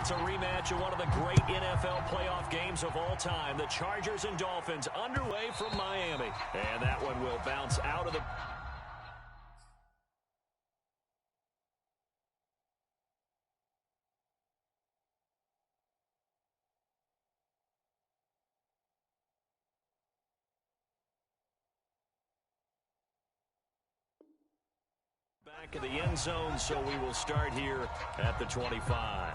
It's a rematch of one of the great NFL playoff games of all time. The Chargers and Dolphins underway from Miami. And that one will bounce out of the... back of the end zone, so we will start here at the 25.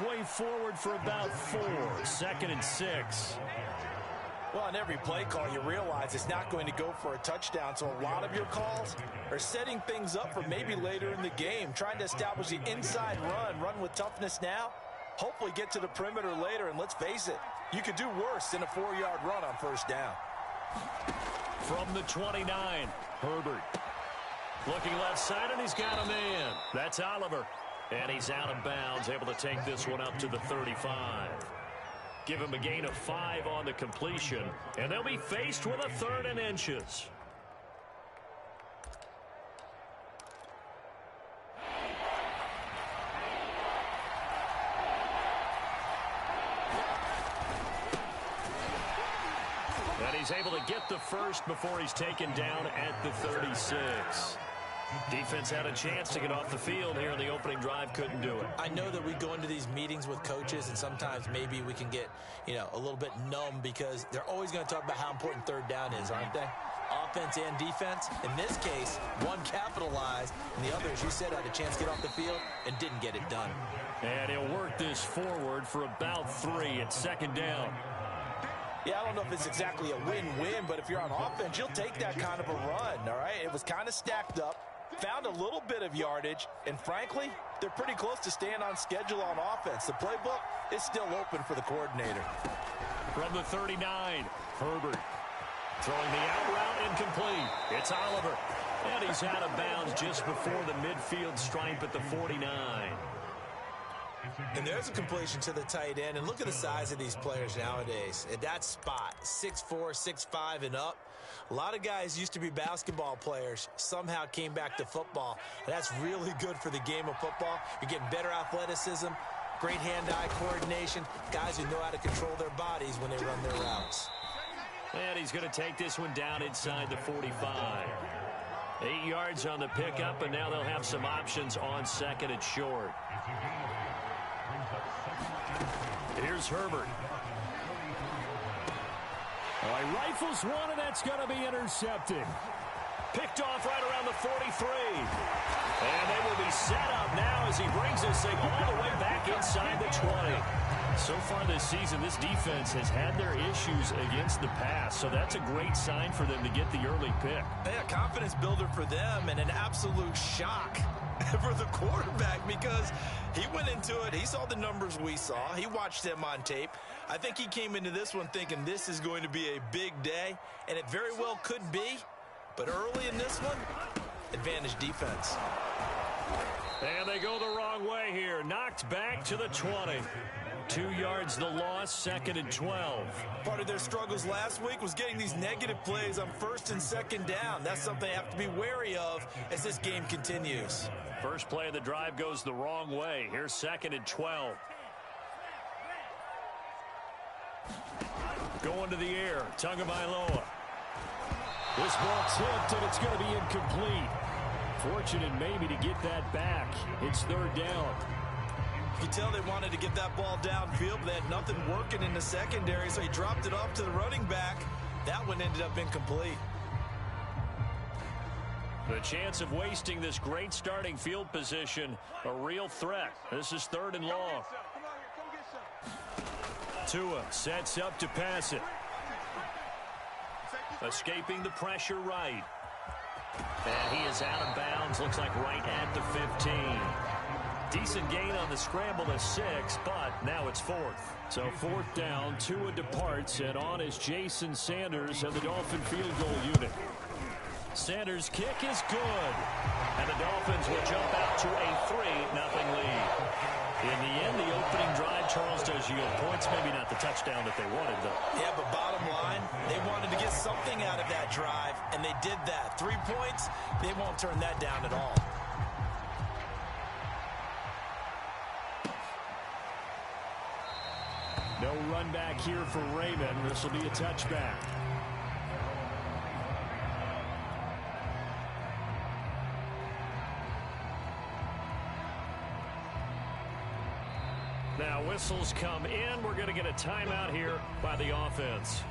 Way forward for about 4, 2nd and 6. Well, on every play call, you realize it's not going to go for a touchdown, so a lot of your calls are setting things up for maybe later in the game, trying to establish the inside run with toughness now, hopefully get to the perimeter later, and let's face it, you could do worse than a 4-yard run on first down. From the 29, Herbert. Looking left side, and he's got a man. That's Oliver. And he's out of bounds, able to take this one up to the 35. Give him a gain of 5 on the completion, and they'll be faced with a 3rd and inches. And he's able to get the first before he's taken down at the 36. Defense had a chance to get off the field here in the opening drive, couldn't do it. I know that we go into these meetings with coaches, and sometimes maybe we can get, a little bit numb because they're always going to talk about how important 3rd down is, aren't they? Offense and defense. In this case, one capitalized, and the other, as you said, had a chance to get off the field and didn't get it done. And he'll work this forward for about 3 at 2nd down. Yeah, I don't know if it's exactly a win-win, but if you're on offense, you'll take that kind of a run, all right? It was kind of stacked up. Found a little bit of yardage, and frankly, they're pretty close to staying on schedule on offense. The playbook is still open for the coordinator. From the 39, Herbert. Throwing the out route incomplete. It's Oliver. And he's out of bounds just before the midfield stripe at the 49. And there's a completion to the tight end. And look at the size of these players nowadays. At that spot, 6'4", 6'5", and up. A lot of guys used to be basketball players, somehow came back to football. And that's really good for the game of football. You're getting better athleticism, great hand-eye coordination, guys who know how to control their bodies when they run their routes. And he's going to take this one down inside the 45. 8 yards on the pickup, and now they'll have some options on 2nd and short. Here's Herbert. Oh, he rifles one, and that's going to be intercepted. Picked off right around the 43. And they will be set up now as he brings this thing all the way back inside the 20. So far this season, this defense has had their issues against the pass, so that's a great sign for them to get the early pick. Yeah, confidence builder for them and an absolute shock for the quarterback because he went into it. He saw the numbers we saw. He watched them on tape. I think he came into this one thinking this is going to be a big day, and it very well could be. But early in this one, advantage defense. And they go the wrong way here. Knocked back to the 20. 2 yards the loss, 2nd and 12. Part of their struggles last week was getting these negative plays on 1st and 2nd down. That's something they have to be wary of as this game continues. First play of the drive goes the wrong way. Here's 2nd and 12. Going to the air, Tagovailoa. This ball tipped, and it's going to be incomplete. Fortunate maybe to get that back. It's 3rd down. You can tell they wanted to get that ball downfield, but they had nothing working in the secondary, so he dropped it off to the running back. That one ended up incomplete. The chance of wasting this great starting field position, a real threat. This is 3rd and long. Tua sets up to pass it. Escaping the pressure right. And he is out of bounds, looks like right at the 15. Decent gain on the scramble to 6, but now it's 4th. So 4th down, Tua departs, and on is Jason Sanders and the Dolphin field goal unit. Sanders' kick is good, and the Dolphins will jump out to a 3-0 lead. In the end, the opening drive, Charles, does yield points. Maybe not the touchdown that they wanted, though. Yeah, but bottom line, they wanted to get something out of that drive, and they did that. 3 points, they won't turn that down at all. No run back here for Raymond. This will be a touchback. Now whistles come in. We're going to get a timeout here by the offense.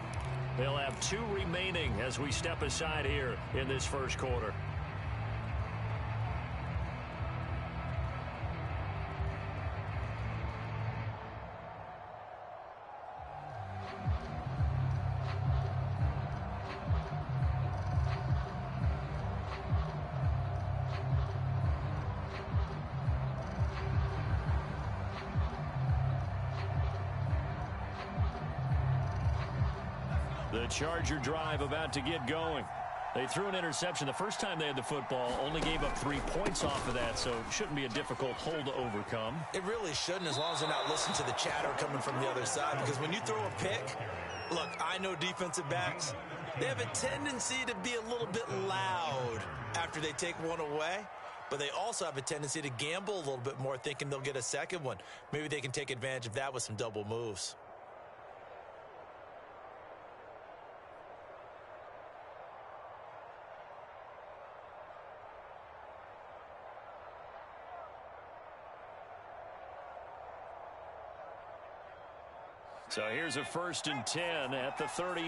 They'll have 2 remaining as we step aside here in this first quarter. The Charger drive about to get going. They threw an interception the first time they had the football, only gave up 3 points off of that, so it shouldn't be a difficult hole to overcome. It really shouldn't, as long as they're not listening to the chatter coming from the other side, because when you throw a pick, look, I know defensive backs, they have a tendency to be a little bit loud after they take one away, but they also have a tendency to gamble a little bit more, thinking they'll get a second one. Maybe they can take advantage of that with some double moves. So here's a 1st and 10 at the 38.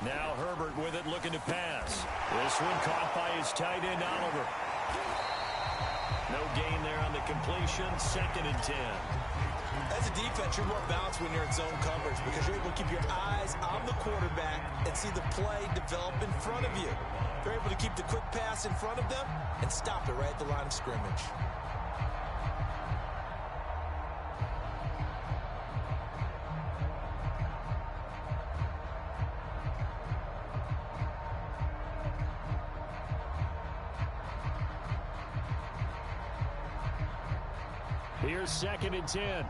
Now Herbert with it, looking to pass. This one caught by his tight end, Oliver. No gain there on the completion. 2nd and 10. As a defense, you're more balanced when you're in zone coverage because you're able to keep your eyes on the quarterback and see the play develop in front of you. You're able to keep the quick pass in front of them and stop it right at the line of scrimmage. Here's 2nd and 10.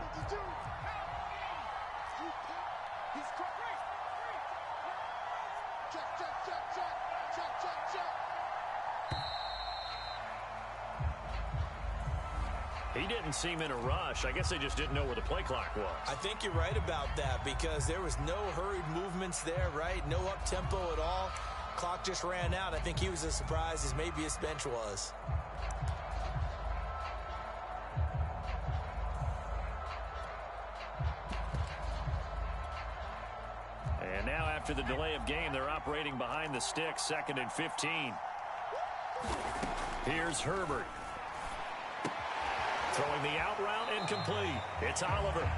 He didn't seem in a rush. I guess they just didn't know where the play clock was. I think you're right about that because there was no hurried movements there, right? No up-tempo at all. Clock just ran out. I think he was as surprised as maybe his bench was. And now after the delay of game, they're operating behind the sticks, 2nd and 15. Here's Herbert. Throwing the out route incomplete. It's Oliver.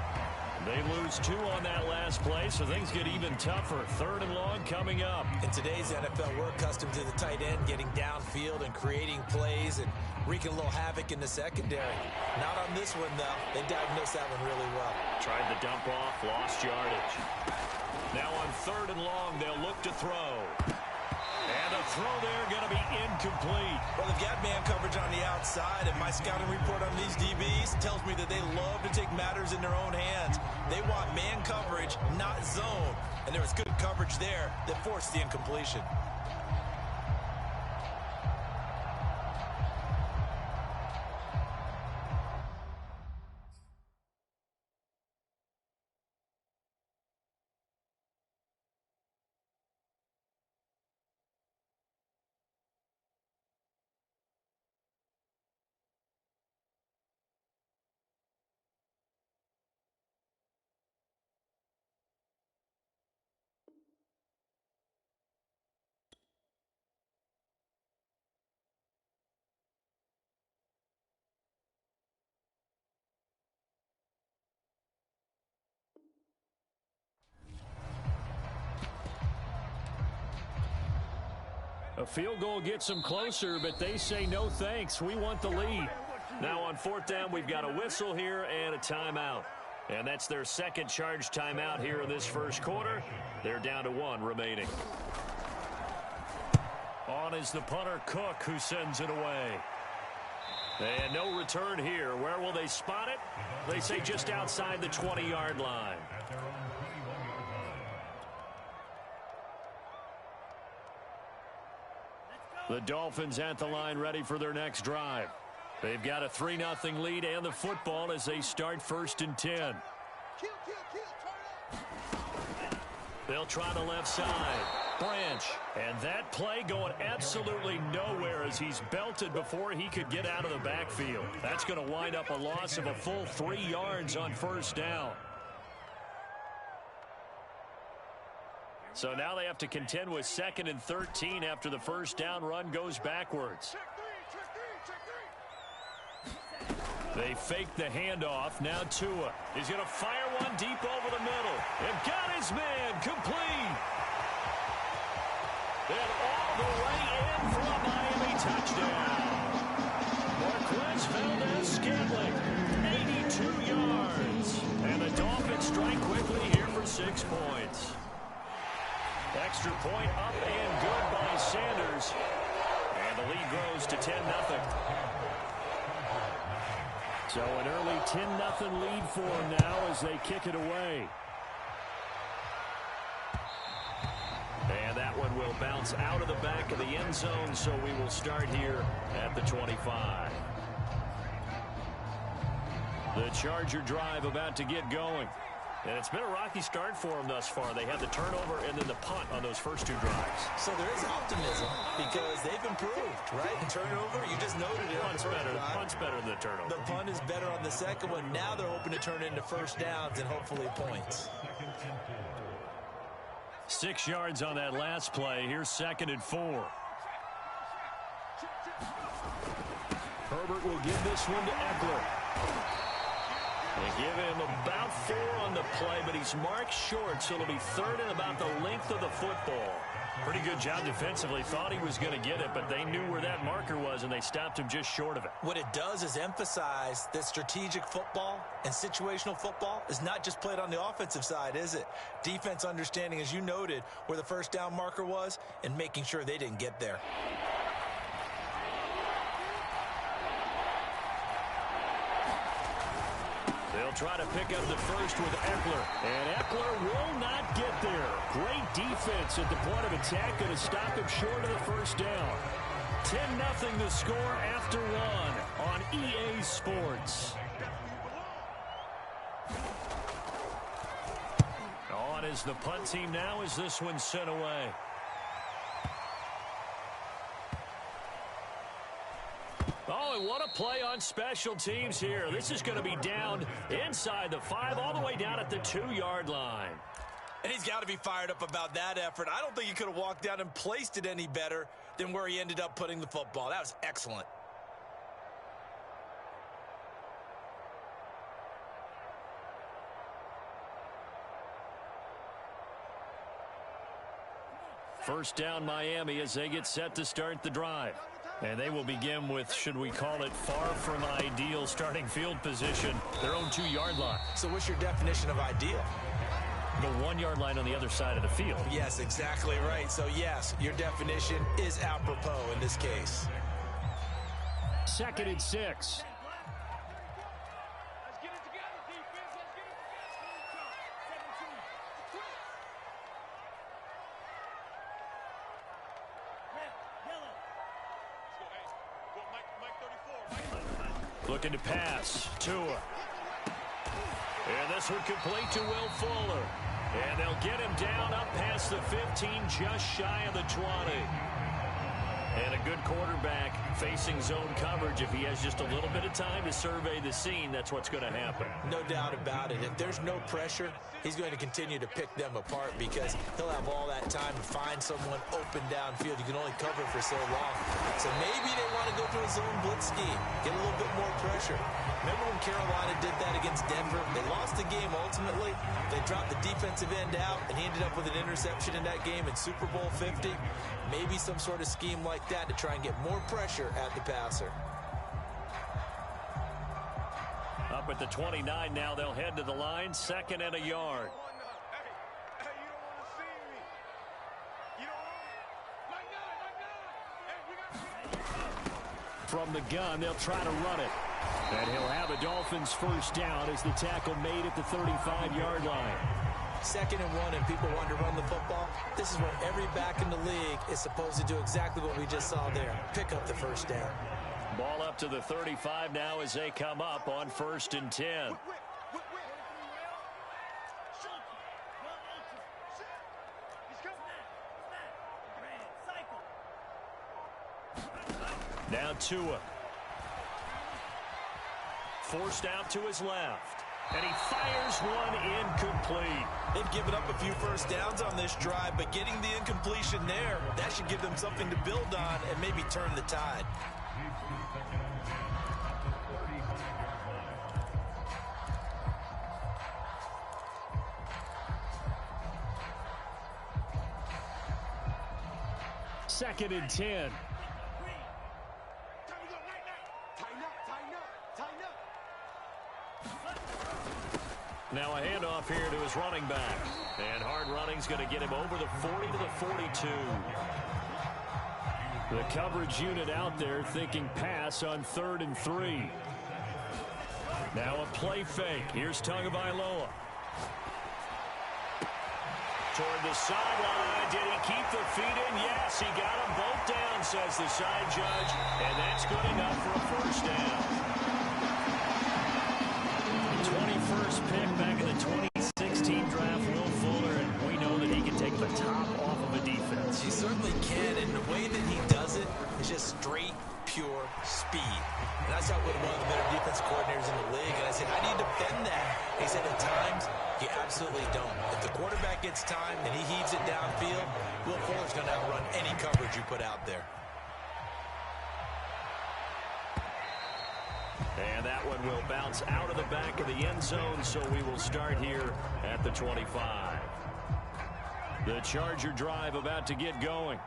They lose 2 on that last play, so things get even tougher. 3rd and long coming up. In today's NFL, we're accustomed to the tight end getting downfield and creating plays and wreaking a little havoc in the secondary. Not on this one, though. They diagnosed that one really well. Tried the dump off, lost yardage. Now on 3rd and long, they'll look to throw. And a throw there going to be incomplete. Well, they've got man coverage on the outside, and my scouting report on these DBs tells me that they love to take matters in their own hands. They want man coverage, not zone. And there was good coverage there that forced the incompletion. A field goal gets them closer, but they say no thanks. We want the lead. Now on fourth down, we've got a whistle here and a timeout. And that's their second charge timeout here in this first quarter. They're down to one remaining. On is the punter, Cook, who sends it away. And no return here. Where will they spot it? They say just outside the 20-yard line. The Dolphins at the line ready for their next drive. They've got a 3-0 lead and the football as they start 1st and 10. They'll try the left side. Branch. And that play going absolutely nowhere as he's belted before he could get out of the backfield. That's going to wind up a loss of a full 3 yards on 1st down. So now they have to contend with 2nd and 13 after the 1st down run goes backwards. They fake the handoff. Now Tua. He's going to fire one deep over the middle. And got his man complete. And all the way in for a Miami touchdown. Marquez Valdez-Scantling, 82 yards. And the Dolphins strike quickly here for 6 points. Extra point up and good by Sanders. And the lead grows to 10-0. So an early 10-0 lead for them now as they kick it away. And that one will bounce out of the back of the end zone, so we will start here at the 25. The Charger drive about to get going. And it's been a rocky start for them thus far. They had the turnover and then the punt on those first 2 drives. So there is optimism because they've improved, right? Turnover, you just noted it. Punt's better than the turnover. The punt is better on the second one. Now they're hoping to turn into 1st downs and hopefully points. 6 yards on that last play. Here's 2nd and 4. Herbert will give this one to Eckler. They give him about 4 on the play, but he's marked short, so it'll be 3rd and about the length of the football. Pretty good job defensively. Thought he was going to get it, but they knew where that marker was, and they stopped him just short of it. What it does is emphasize that strategic football and situational football is not just played on the offensive side, is it? Defense understanding, as you noted, where the 1st down marker was and making sure they didn't get there. They'll try to pick up the first with Eckler. And Eckler will not get there. Great defense at the point of attack, going to stop him short of the 1st down. 10-0 the score after 1 on EA Sports. On is the punt team now as this one's sent away. Oh, and what a play on special teams here. This is going to be down inside the 5, all the way down at the 2-yard line. And he's got to be fired up about that effort. I don't think he could have walked down and placed it any better than where he ended up putting the football. That was excellent. First down Miami as they get set to start the drive. And they will begin with, should we call it, far from ideal starting field position, their own 2-yard line. So what's your definition of ideal? The 1-yard line on the other side of the field. Yes, exactly right. So, yes, your definition is apropos in this case. 2nd and 6. Looking to pass. Tua. And this one complete to Will Fuller. And they'll get him down up past the 15, just shy of the 20. And a good quarterback facing zone coverage. If he has just a little bit of time to survey the scene, that's what's going to happen. No doubt about it. If there's no pressure, he's going to continue to pick them apart because he'll have all that time to find someone open downfield. You can only cover for so long. So maybe they want to go to a zone blitz scheme, get a little bit more pressure. Remember when Carolina did that against Denver? They lost the game ultimately. They dropped the defensive end out, and he ended up with an interception in that game in Super Bowl 50. Maybe some sort of scheme like that to try and get more pressure at the passer. Up at the 29 now, they'll head to the line, 2nd and a yard. From the gun, they'll try to run it. And he'll have a Dolphins first down as the tackle made at the 35-yard line. 2nd and 1, and people want to run the football. This is where every back in the league is supposed to do exactly what we just saw there. Pick up the first down. Ball up to the 35 now as they come up on 1st and 10. Now Tua. Forced out to his left. And he fires one incomplete. They've given up a few first downs on this drive, but getting the incompletion there, that should give them something to build on and maybe turn the tide. Second and 10. Now a handoff here to his running back. And hard running's going to get him over the 40 to the 42. The coverage unit out there thinking pass on 3rd and 3. Now a play fake. Here's Tagovailoa. Toward the sideline. Did he keep the feet in? Yes, he got them both down, says the side judge. And that's good enough for a first down. 21st pick back in the 2016 draft, Will Fuller, and we know that he can take the top off of a defense. He certainly can, and the way that he does it is just straight, pure speed. And I saw with one of the better defensive coordinators in the league, and I said, how do you defend that? He said, at times, you absolutely don't. If the quarterback gets time and he heaves it downfield, Will Fuller's going to outrun any coverage you put out there. And that one will bounce out of the back of the end zone, so we will start here at the 25. The Charger drive about to get going.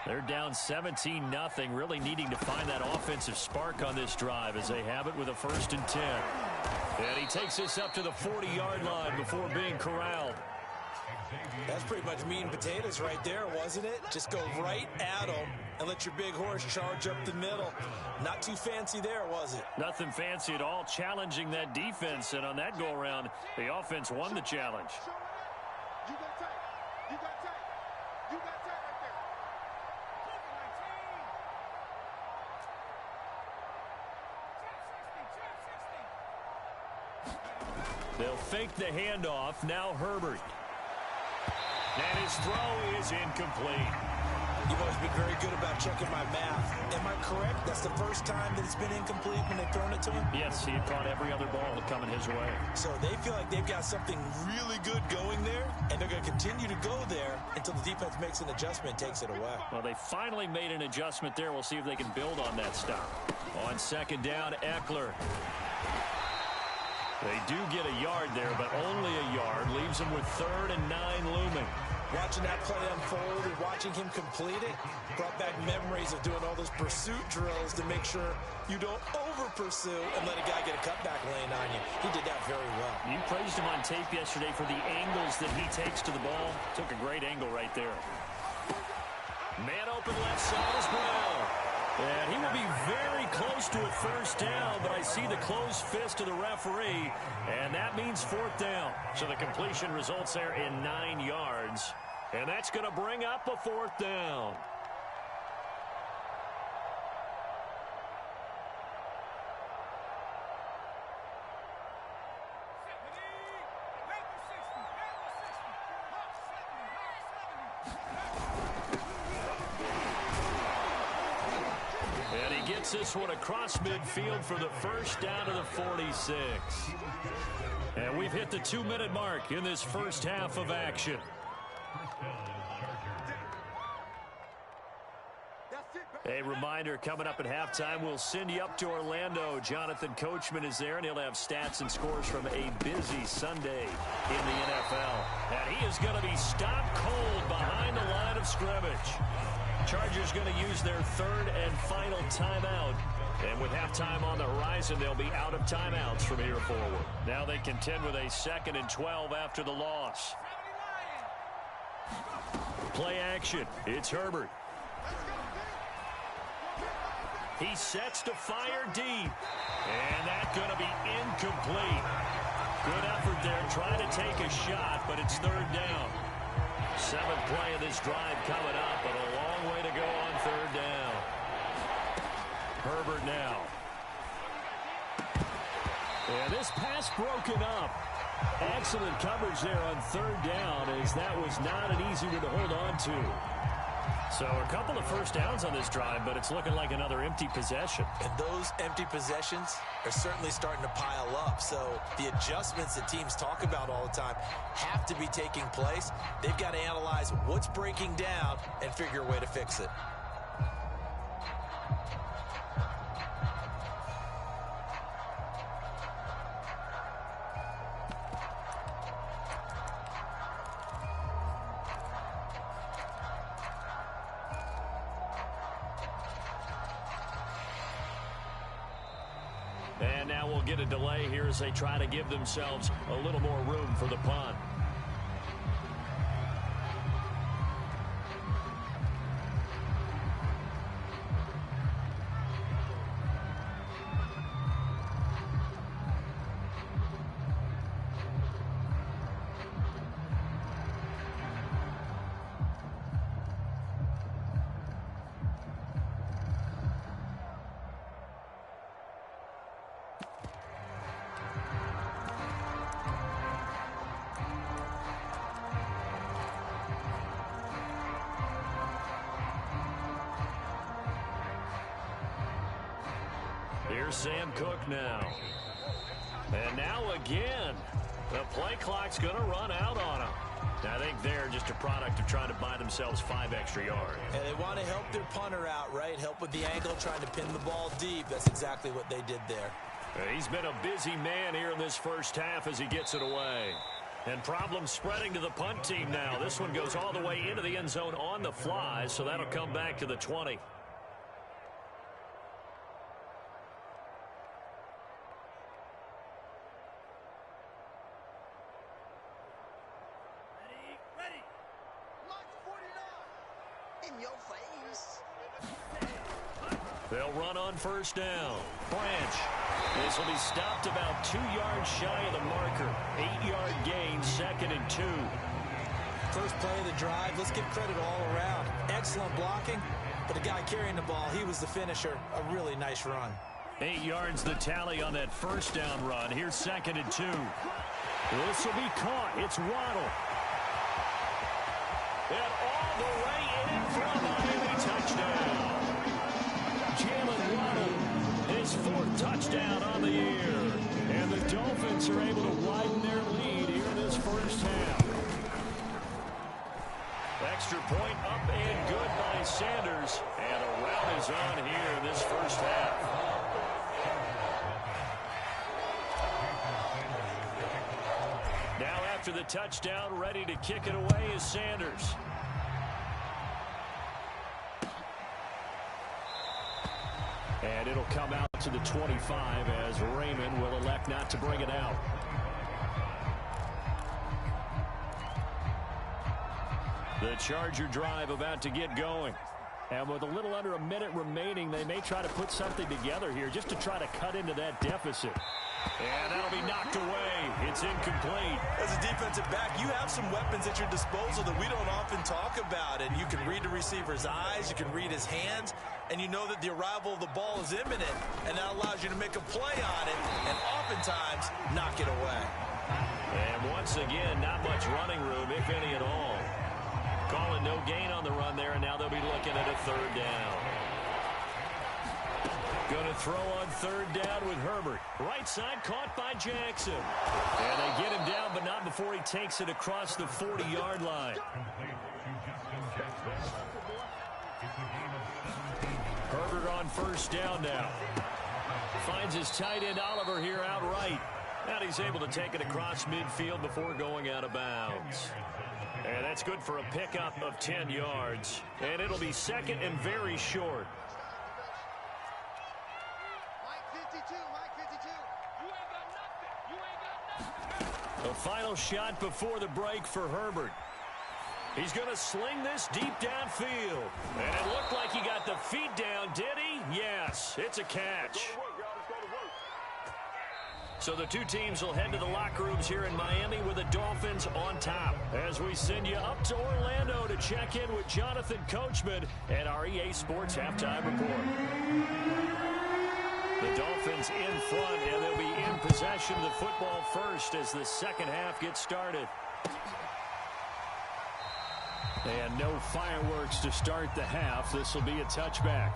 They're down 17-0, really needing to find that offensive spark on this drive as they have it with a 1st and 10. And he takes this up to the 40-yard line before being corralled. That's pretty much meat and potatoes right there, wasn't it? Just go right at them and let your big horse charge up the middle. Not too fancy there, was it? Nothing fancy at all, challenging that defense. And on that go-around, the offense won the challenge. You got tight. You got tight. You got tight right there. They'll fake the handoff. Now Herbert. And his throw is incomplete. You've always been very good about checking my math. Am I correct? That's the first time that it's been incomplete when they've thrown it to him? Yes, he had caught every other ball coming his way. So they feel like they've got something really good going there, and they're going to continue to go there until the defense makes an adjustment and takes it away. Well, they finally made an adjustment there. We'll see if they can build on that stop. On 2nd down, Eckler. They do get a yard there, but only a yard. Leaves them with 3rd and 9 looming. Watching that play unfold and watching him complete it brought back memories of doing all those pursuit drills to make sure you don't over-pursue and let a guy get a cutback lane on you. He did that very well. You praised him on tape yesterday for the angles that he takes to the ball. Took a great angle right there. Man open left side is Brown. And he will be very close to a first down, but I see the closed fist of the referee, and that means 4th down. So the completion results there in 9 yards, and that's going to bring up a 4th down. gets this one across midfield for the first down to the 46. And we've hit the 2-minute mark in this first half of action. A reminder, coming up at halftime, we'll send you up to Orlando. Jonathan Coachman is there, and he'll have stats and scores from a busy Sunday in the NFL. And he is going to be stopped cold behind the line of scrimmage. Chargers going to use their third and final timeout. And with halftime on the horizon, they'll be out of timeouts from here forward. Now they contend with a 2nd and 12 after the loss. Play action. It's Herbert. He sets to fire deep. And that's going to be incomplete. Good effort there trying to take a shot, but it's 3rd down. 7th play of this drive coming up, but a long way to go on 3rd down. Herbert now. And this pass broken up. Excellent coverage there on 3rd down, as that was not an easy one to hold on to. So a couple of first downs on this drive, but it's looking like another empty possession. And those empty possessions are certainly starting to pile up. So the adjustments that teams talk about all the time have to be taking place. They've got to analyze what's breaking down and figure a way to fix it. And now we'll get a delay here as they try to give themselves a little more room for the punt. Here's Sam Cook now. And now again, the play clock's going to run out on them. I think they're just a product of trying to buy themselves 5 extra yards. And they want to help their punter out, right? Help with the angle, trying to pin the ball deep. That's exactly what they did there. He's been a busy man here in this first half as he gets it away. And problems spreading to the punt team now. This one goes all the way into the end zone on the fly, so that'll come back to the 20. They'll run on first down. Branch. This will be stopped about 2 yards shy of the marker. 8-yard gain, 2nd and 2. First play of the drive, let's give credit all around. Excellent blocking, but the guy carrying the ball, he was the finisher. A really nice run. 8 yards the tally on that first down run. Here's 2nd and 2. This will be caught. It's Waddle. And all the way in for a Miami touchdown. Jalen Waddle, his 4th touchdown on the year. And the Dolphins are able to widen their lead here in this first half. Extra point up and good by Sanders. And a rout is on here in this first half. Now after the touchdown, ready to kick it away is Sanders. And it'll come out to the 25 as Raymond will elect not to bring it out. The Charger drive about to get going. And with a little under a minute remaining, they may try to put something together here just to try to cut into that deficit. And that'll be knocked away. It's incomplete. As a defensive back, you have some weapons at your disposal that we don't often talk about. And you can read the receiver's eyes, you can read his hands, and you know that the arrival of the ball is imminent, and that allows you to make a play on it and oftentimes knock it away. And once again, not much running room, if any at all. Calling no gain on the run there, and now they'll be looking at a 3rd down. Going to throw on third down with Herbert. Right side caught by Jackson. And they get him down, but not before he takes it across the 40-yard line. Herbert on first down now. Finds his tight end Oliver here outright. And he's able to take it across midfield before going out of bounds. And that's good for a pickup of 10 yards. And it'll be second and very short. The final shot before the break for Herbert. He's going to sling this deep downfield. And it looked like he got the feet down, did he? Yes, it's a catch. So the two teams will head to the locker rooms here in Miami with the Dolphins on top. As we send you up to Orlando to check in with Jonathan Coachman at our EA Sports Halftime Report. The Dolphins in front, and they'll be in possession of the football first as the second half gets started. And no fireworks to start the half. This will be a touchback.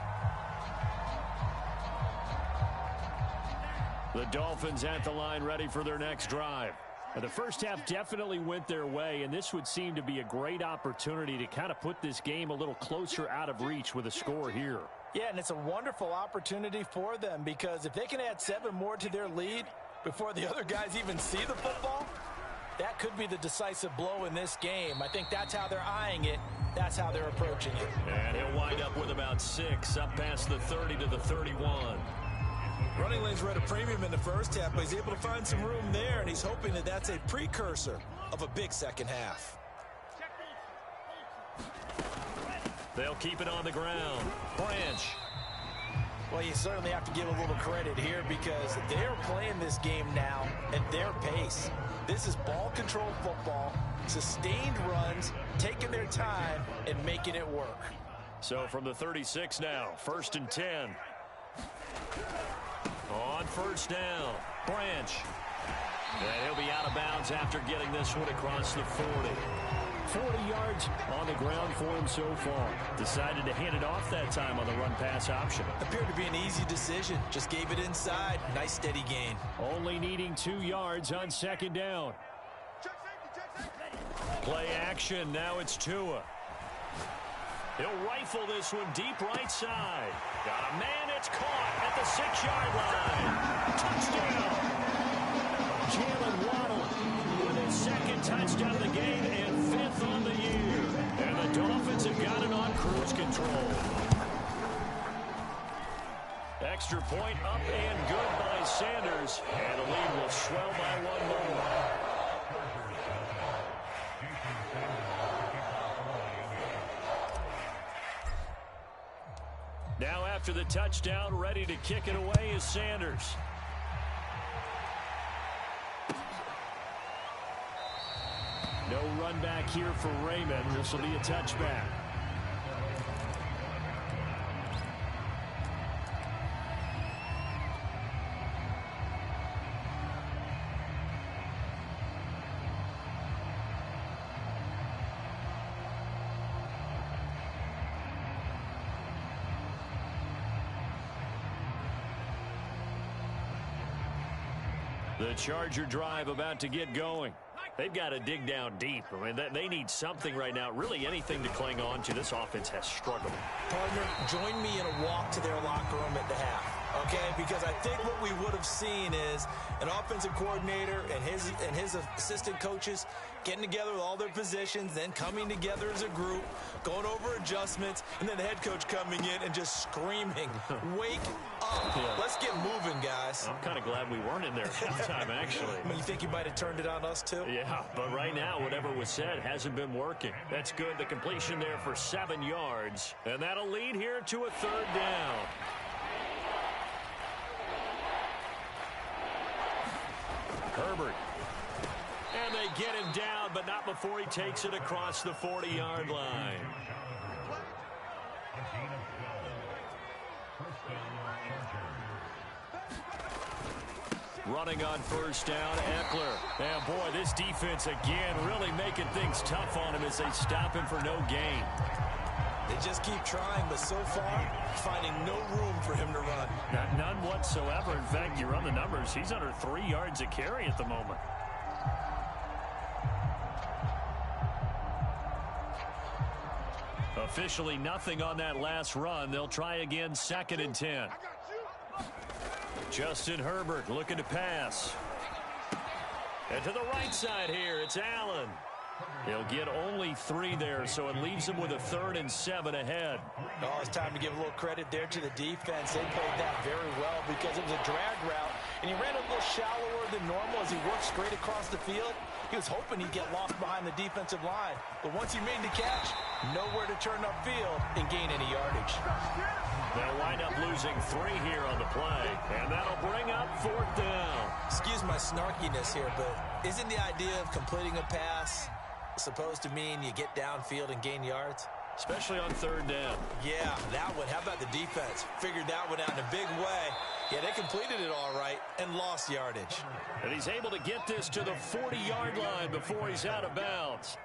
The Dolphins at the line ready for their next drive. The first half definitely went their way, and this would seem to be a great opportunity to kind of put this game a little closer out of reach with a score here. Yeah, and it's a wonderful opportunity for them because if they can add 7 more to their lead before the other guys even see the football, that could be the decisive blow in this game. I think that's how they're eyeing it. That's how they're approaching it. And he'll wind up with about 6 up past the 30 to the 31. Running lanes were at a premium in the first half, but he's able to find some room there, and he's hoping that that's a precursor of a big second half. They'll keep it on the ground. Branch. Well, you certainly have to give a little credit here because they're playing this game now at their pace. This is ball control football, sustained runs, taking their time, and making it work. So from the 36 now, 1st and 10. On first down, Branch. And he'll be out of bounds after getting this one across the 40. 40 yards on the ground for him so far. Decided to hand it off that time on the run-pass option. Appeared to be an easy decision. Just gave it inside. Nice steady gain. Only needing 2 yards on second down. Play action. Now it's Tua. He'll rifle this one deep right side. Got a man. It's caught at the 6-yard line. Touchdown. Jalen Waddle with his second touchdown of the game and 5th on the year. And the Dolphins have got it on cruise control. Extra point up and good by Sanders. And the lead will swell by 1 more. Now after the touchdown, ready to kick it away is Sanders. No run back here for Raymond. This will be a touchback. The Charger drive about to get going. They've got to dig down deep. I mean, they need something right now, really anything to cling on to. This offense has struggled. Partner, join me in a walk to their locker room at the half, okay? Because I think what we would have seen is an offensive coordinator and his assistant coaches getting together with all their positions, then coming together as a group, going over adjustments, and then the head coach coming in and just screaming, wake up. Yeah. Let's get moving, guys. I'm kind of glad we weren't in there at halftime, actually. I mean, you think you might have turned it on us, too? Yeah, but right now, whatever was said hasn't been working. That's good. The completion there for 7 yards. And that'll lead here to a 3rd down. Herbert. And they get him down, but not before he takes it across the 40-yard line. Running on first down, Eckler. And boy, this defense again really making things tough on him as they stop him for no gain. They just keep trying, but so far, finding no room for him to run. None whatsoever. In fact, you run the numbers. He's under 3 yards a carry at the moment. Officially nothing on that last run. They'll try again, 2nd and 10. Justin Herbert looking to pass. And to the right side here, it's Allen. He'll get only 3 there, so it leaves him with a 3rd and 7 ahead. Oh, it's time to give a little credit there to the defense. They played that very well because it was a drag route, and he ran a little shallower than normal as he worked straight across the field. He was hoping he'd get lost behind the defensive line, but once he made the catch, nowhere to turn upfield and gain any yardage. They'll wind up losing 3 here on the play, and that'll bring up 4th down. Excuse my snarkiness here, but isn't the idea of completing a pass supposed to mean you get downfield and gain yards? Especially on 3rd down. Yeah, that one. How about the defense? Figured that one out in a big way. Yeah, they completed it all right and lost yardage. And he's able to get this to the 40-yard line before he's out of bounds.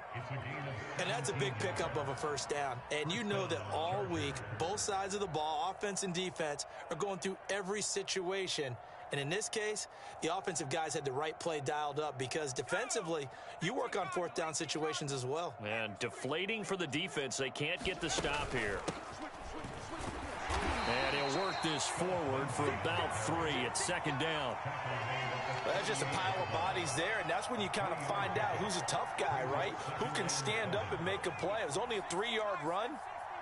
And that's a big pickup of a 1st down. And you know that all week, both sides of the ball, offense and defense, are going through every situation. And in this case, the offensive guys had the right play dialed up because defensively, you work on 4th down situations as well. And deflating for the defense. They can't get the stop here. And he'll work this forward for about 3 at 2nd down. Well, that's just a pile of bodies there, and that's when you kind of find out who's a tough guy, right? Who can stand up and make a play. It was only a 3-yard run,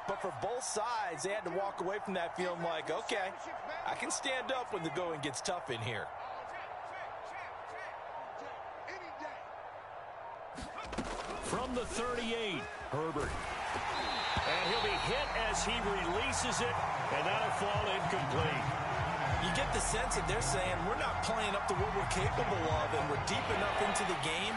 but for both sides, they had to walk away from that feeling like, okay, I can stand up when the going gets tough in here. From the 38, Herbert. And he'll be hit as he releases it, and that'll fall incomplete. You get the sense that they're saying we're not playing up to what we're capable of, and we're deep enough into the game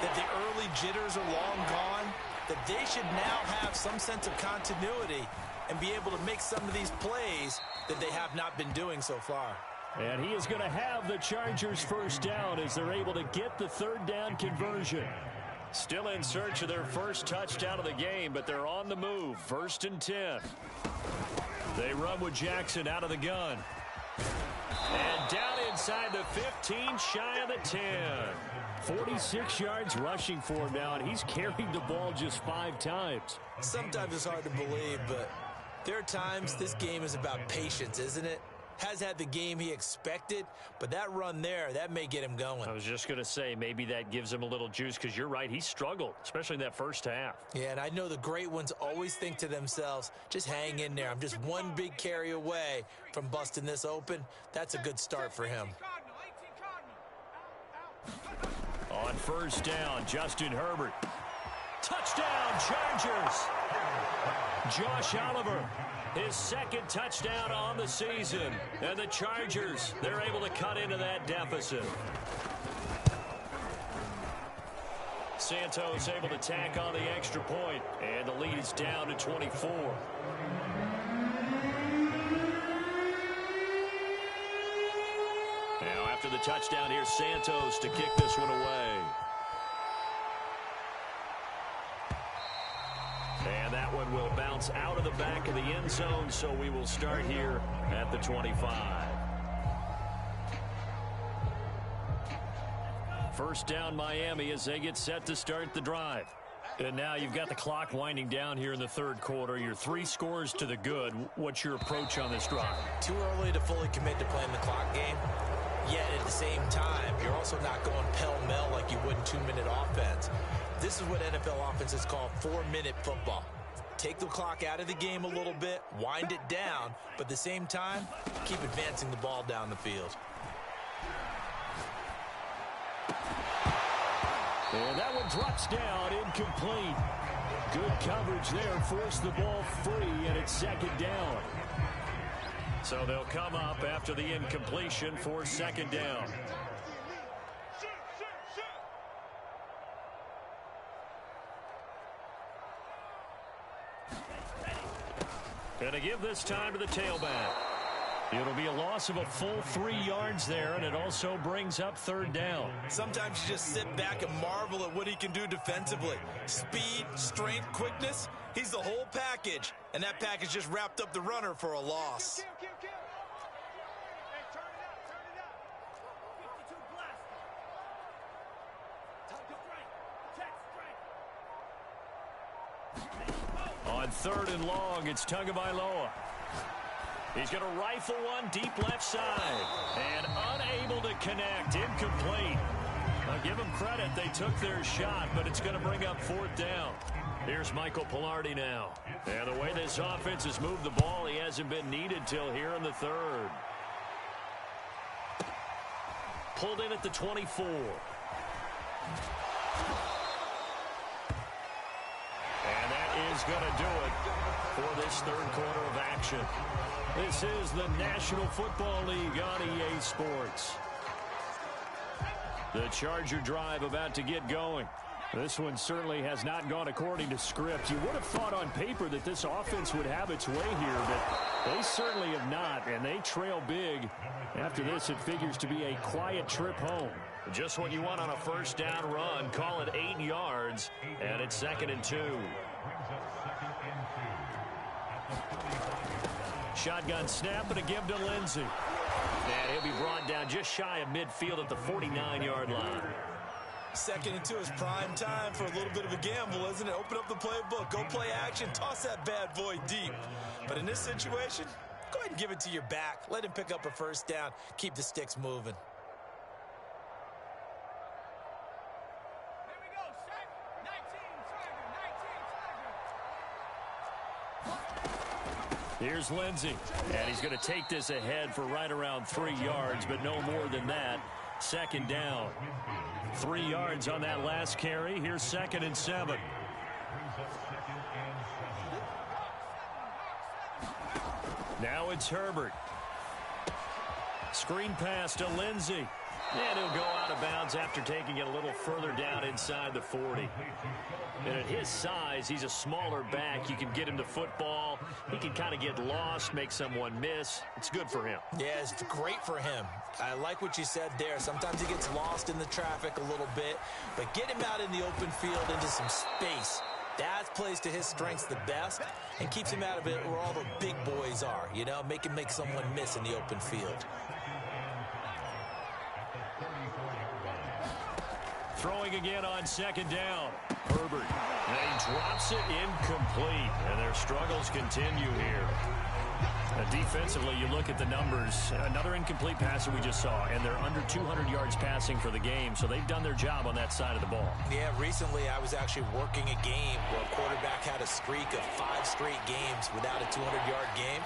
that the early jitters are long gone, that they should now have some sense of continuity and be able to make some of these plays that they have not been doing so far. And he is going to have the Chargers 1st down as they're able to get the 3rd down conversion. Still in search of their first touchdown of the game, but they're on the move. 1st and 10. They run with Jackson out of the gun. And down inside the 15, shy of the 10. 46 yards rushing for him now, and he's carried the ball just 5 times. Sometimes it's hard to believe, but there are times this game is about patience, isn't it? Has had the game he expected, but that run there, that may get him going. I was just going to say, maybe that gives him a little juice, because you're right, he struggled, especially in that 1st half. Yeah, and I know the great ones always think to themselves, just hang in there. I'm just one big carry away from busting this open. That's a good start for him. On 1st down, Justin Herbert. Touchdown, Chargers! Josh Oliver, his 2nd touchdown on the season. And the Chargers, they're able to cut into that deficit. Santos able to tack on the extra point, and the lead is down to 24. Now after the touchdown, here's Santos to kick this one away. And that one will bounce out of the back of the end zone, so we will start here at the 25. 1st down Miami as they get set to start the drive. And now you've got the clock winding down here in the 3rd quarter. You're 3 scores to the good. What's your approach on this drive? Too early to fully commit to playing the clock game. Yet at the same time, you're also not going pell-mell like you would in 2-minute offense. This is what NFL offenses call 4-minute football. Take the clock out of the game a little bit, wind it down, but at the same time, keep advancing the ball down the field. And that one drops down, incomplete. Good coverage there, forced the ball free, and it's 2nd down. So they'll come up after the incompletion for 2nd down. Going to give this time to the tailback. It'll be a loss of a full 3 yards there, and it also brings up 3rd down. Sometimes you just sit back and marvel at what he can do defensively. Speed, strength, quickness, he's the whole package. And that package just wrapped up the runner for a loss. Kill. Hey, turn it up. 52 blast. On 3rd and long, it's Tagovailoa. He's going to rifle one deep left side. And unable to connect. Incomplete. I'll give them credit. They took their shot, but it's going to bring up 4th down. Here's Michael Pilardi now. And the way this offense has moved the ball, he hasn't been needed till here in the 3rd. Pulled in at the 24. And that is going to do it for this 3rd quarter of action. This is the National Football League on EA Sports. The Charger drive about to get going. This one certainly has not gone according to script. You would have thought on paper that this offense would have its way here, but they certainly have not, and they trail big. After this, it figures to be a quiet trip home. Just what you want on a 1st down run. Call it 8 yards, and it's 2nd and 2. Shotgun snap and a give to Lindsey. And he'll be brought down just shy of midfield at the 49-yard line. 2nd and 2 is prime time for a little bit of a gamble, isn't it? Open up the playbook, go play action, toss that bad boy deep. But in this situation, go ahead and give it to your back. Let him pick up a 1st down. Keep the sticks moving. Here we go, set. 19, Charger. Here's Lindsey. And he's going to take this ahead for right around 3 yards, but no more than that. 2nd down. 3 yards on that last carry. Here's 2nd and 7. Now it's Herbert. Screen pass to Lindsey. And he'll go out of bounds after taking it a little further down inside the 40. And at his size, he's a smaller back. You can get him to football. He can kind of get lost, make someone miss. It's good for him. Yeah, it's great for him. I like what you said there. Sometimes he gets lost in the traffic a little bit, but get him out in the open field into some space. That plays to his strengths the best and keeps him out of it where all the big boys are, you know, make him make someone miss in the open field. Throwing again on 2nd down. Herbert. And he drops it incomplete. And their struggles continue here. Defensively, you look at the numbers. Another incomplete pass that we just saw. And they're under 200 yards passing for the game. So they've done their job on that side of the ball. Yeah, recently I was actually working a game where a quarterback had a streak of 5 straight games without a 200-yard game.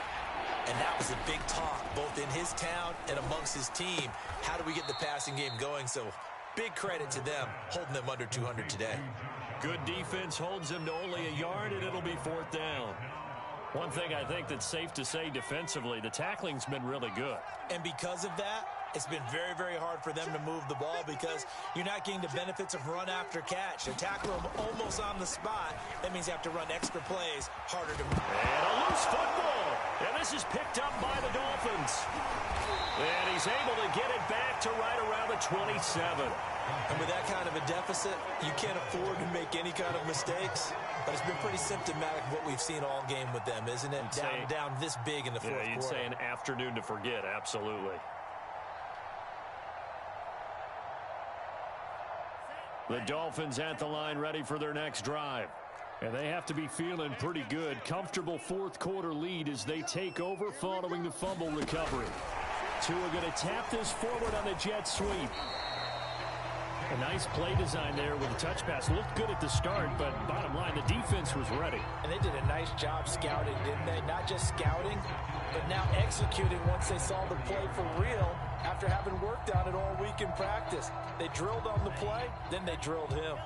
And that was a big talk, both in his town and amongst his team. How do we get the passing game going? So big credit to them, holding them under 200 today. Good defense holds them to only a yard, and it'll be 4th down. One thing I think that's safe to say defensively, the tackling's been really good. And because of that, it's been very, very hard for them to move the ball because you're not getting the benefits of run after catch. They tackle them almost on the spot. That means you have to run extra plays, harder to move. And a loose football. And this is picked up by the Dolphins. And he's able to get it back to right around the 27. And with that kind of a deficit, you can't afford to make any kind of mistakes. But it's been pretty symptomatic of what we've seen all game with them, isn't it? Down this big in the fourth quarter. You'd say an afternoon to forget, absolutely. The Dolphins at the line ready for their next drive. And they have to be feeling pretty good. Comfortable 4th quarter lead as they take over following the fumble recovery. Tua going to tap this forward on the jet sweep. A nice play design there with a touch pass. Looked good at the start, but bottom line, the defense was ready. And they did a nice job scouting, didn't they? Not just scouting, but now executing once they saw the play for real after having worked on it all week in practice. They drilled on the play, then they drilled him.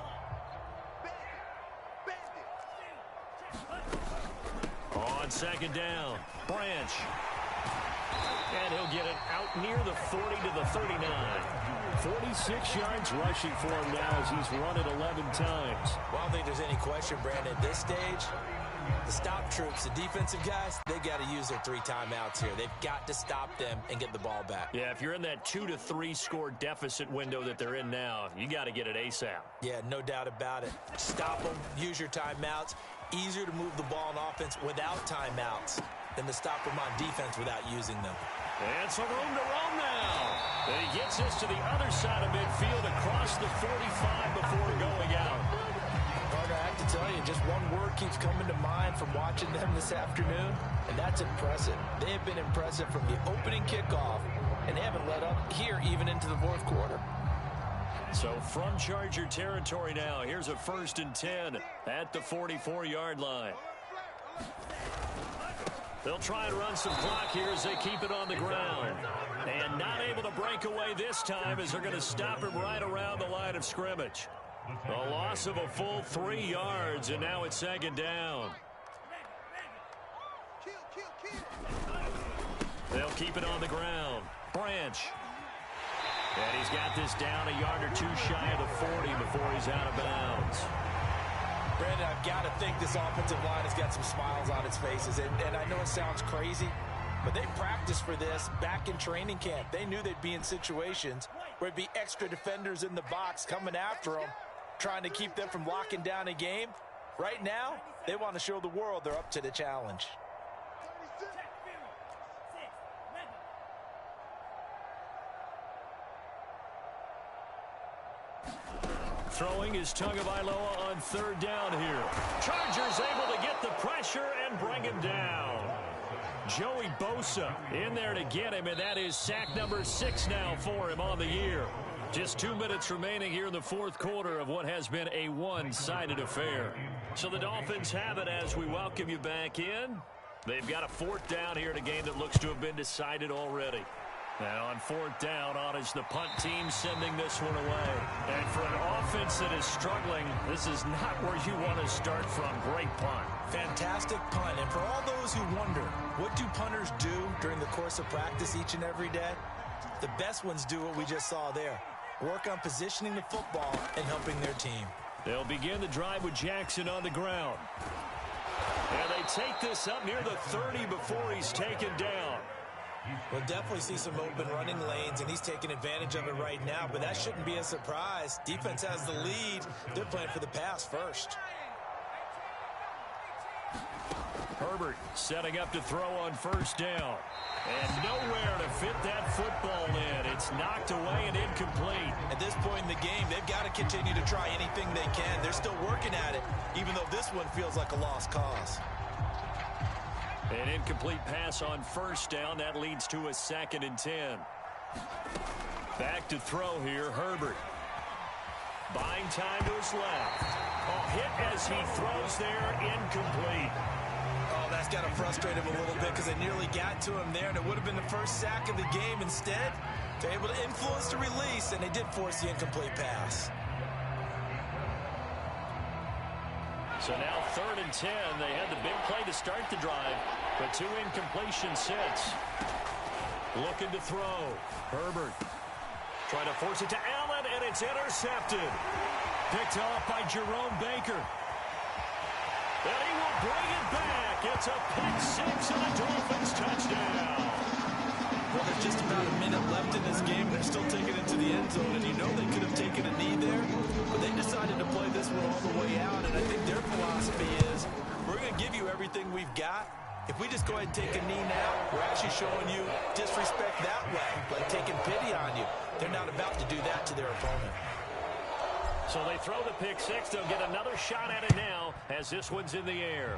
On 2nd down, Branch. And he'll get it out near the 40 to the 39. 46 yards rushing for him now as he's run it 11 times. Well, I don't think there's any question, Brandon, at this stage, The stop troops, the defensive guys, they got to use their 3 timeouts here. They've got to stop them and get the ball back. Yeah, if you're in that 2 to 3 score deficit window that they're in now, you got to get it ASAP. Yeah, no doubt about it. Stop them, use your timeouts. Easier to move the ball on offense without timeouts than to stop them on defense without using them. And some room to roam now. And he gets us to the other side of midfield across the 45 before going out. Parker, I have to tell you, just one word keeps coming to mind from watching them this afternoon, and that's impressive. They have been impressive from the opening kickoff, and they haven't let up here even into the fourth quarter. So from Charger territory now, here's a 1st and 10 at the 44-yard line. They'll try and run some clock here as they keep it on the ground. And not able to break away this time as they're going to stop him right around the line of scrimmage. A loss of a full 3 yards, and now it's 2nd down. They'll keep it on the ground. Branch. And he's got this down a yard or 2 shy of the 40 before he's out of bounds. Brandon, I've got to think this offensive line has got some smiles on its faces. And I know it sounds crazy, but they practiced for this back in training camp. They knew they'd be in situations where it'd be extra defenders in the box coming after them, trying to keep them from locking down a game. Right now, they want to show the world they're up to the challenge. Throwing is Tagovailoa on 3rd down here. Chargers able to get the pressure and bring him down. Joey Bosa in there to get him, and that is sack number 6 now for him on the year. Just 2 minutes remaining here in the fourth quarter of what has been a one-sided affair. So the Dolphins have it as we welcome you back in. They've got a 4th down here in a game that looks to have been decided already. Now on 4th down, on is the punt team sending this one away. And for an offense that is struggling, this is not where you want to start from. Great punt. Fantastic punt. And for all those who wonder, what do punters do during the course of practice each and every day? The best ones do what we just saw there. Work on positioning the football and helping their team. They'll begin the drive with Jackson on the ground. And they take this up near the 30 before he's taken down. We'll definitely see some open running lanes, and he's taking advantage of it right now, but that shouldn't be a surprise. Defense has the lead. They're playing for the pass first. Herbert setting up to throw on 1st down. And nowhere to fit that football in. It's knocked away and incomplete. At this point in the game, they've got to continue to try anything they can. They're still working at it, even though this one feels like a lost cause. An incomplete pass on 1st down. That leads to a 2nd and 10. Back to throw here, Herbert. Buying time to his left. Hit as he throws there, incomplete. Oh, that's got to frustrate him a little bit because they nearly got to him there, and it would have been the first sack of the game. Instead, they're able to influence the release, and they did force the incomplete pass. So now 3rd and 10. They had the big play to start the drive, but 2 incompletions since. Looking to throw. Herbert trying to force it to Allen, and it's intercepted. Picked off by Jerome Baker. And he will bring it back. It's a pick 6 and a Dolphins touchdown. Well, there's just about a minute left in this game. They're still taking it to the end zone, and you know they could have taken a knee there, but they decided to play this one all the way out, and I think their philosophy is we're going to give you everything we've got. If we just go ahead and take a knee now, we're actually showing you disrespect that way, like taking pity on you. They're not about to do that to their opponent. So they throw the pick 6. They'll get another shot at it now as this one's in the air.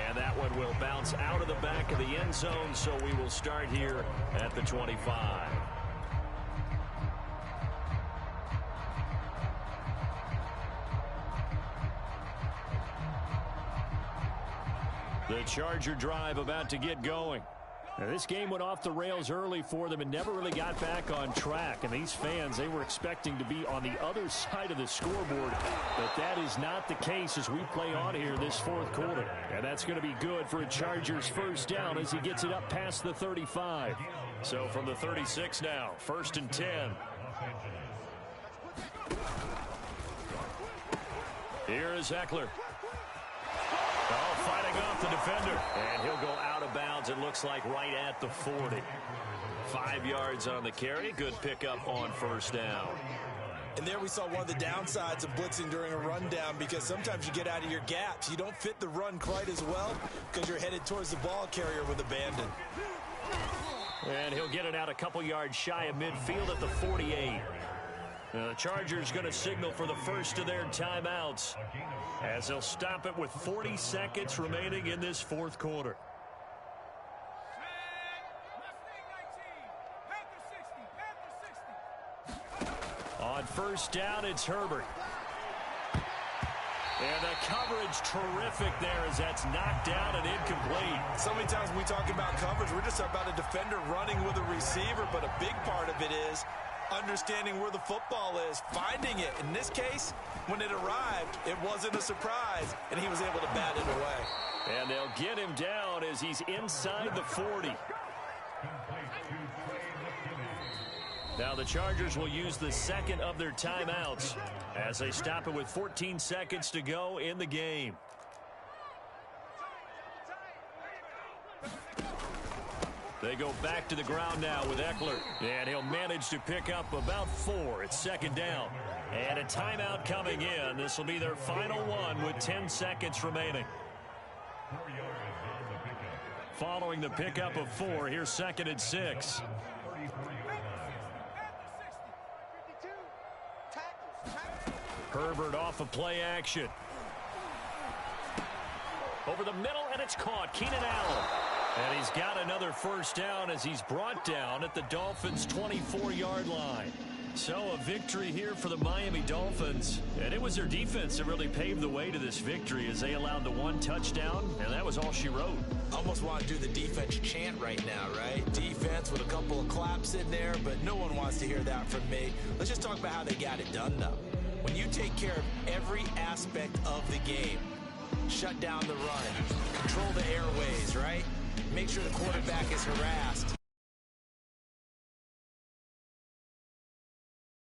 And that one will bounce out of the back of the end zone, so we will start here at the 25. The Charger drive about to get going. Now, this game went off the rails early for them and never really got back on track. And these fans, they were expecting to be on the other side of the scoreboard. But that is not the case as we play on here this fourth quarter. And that's going to be good for a Chargers 1st down as he gets it up past the 35. So from the 36 now, 1st and 10. Here is Eckler. Oh, fighting off the defender. And he'll go out of bounds, it looks like, right at the 40. 5 yards on the carry. Good pickup on first down. And there we saw one of the downsides of blitzing during a rundown, because sometimes you get out of your gaps. You don't fit the run quite as well because you're headed towards the ball carrier with abandon. And he'll get it out a couple yards shy of midfield at the 48. Now the Chargers going to signal for the first of their timeouts as they'll stop it with 40 seconds remaining in this fourth quarter. On first down, it's Herbert. And the coverage terrific there as that's knocked down and incomplete. So many times when we talk about coverage, we're just about a defender running with a receiver, but a big part of it is understanding where the football is, finding it. In this case, when it arrived, it wasn't a surprise, and he was able to bat it away. And they'll get him down as he's inside the 40. Now the Chargers will use the second of their timeouts as they stop it with 14 seconds to go in the game. They go back to the ground now with Eckler. And he'll manage to pick up about 4. It's second down. And a timeout coming in. This will be their final one with 10 seconds remaining. Following the pickup of 4, here's second and 6. Herbert off of play action. Over the middle, and it's caught. Keenan Allen. And he's got another first down as he's brought down at the Dolphins' 24-yard line. So a victory here for the Miami Dolphins. And it was their defense that really paved the way to this victory as they allowed the 1 touchdown, and that was all she wrote. Almost want to do the defense chant right now, right? Defense with a couple of claps in there, but no one wants to hear that from me. Let's just talk about how they got it done, though. When you take care of every aspect of the game, shut down the run, control the airways, right? Make sure the quarterback is harassed.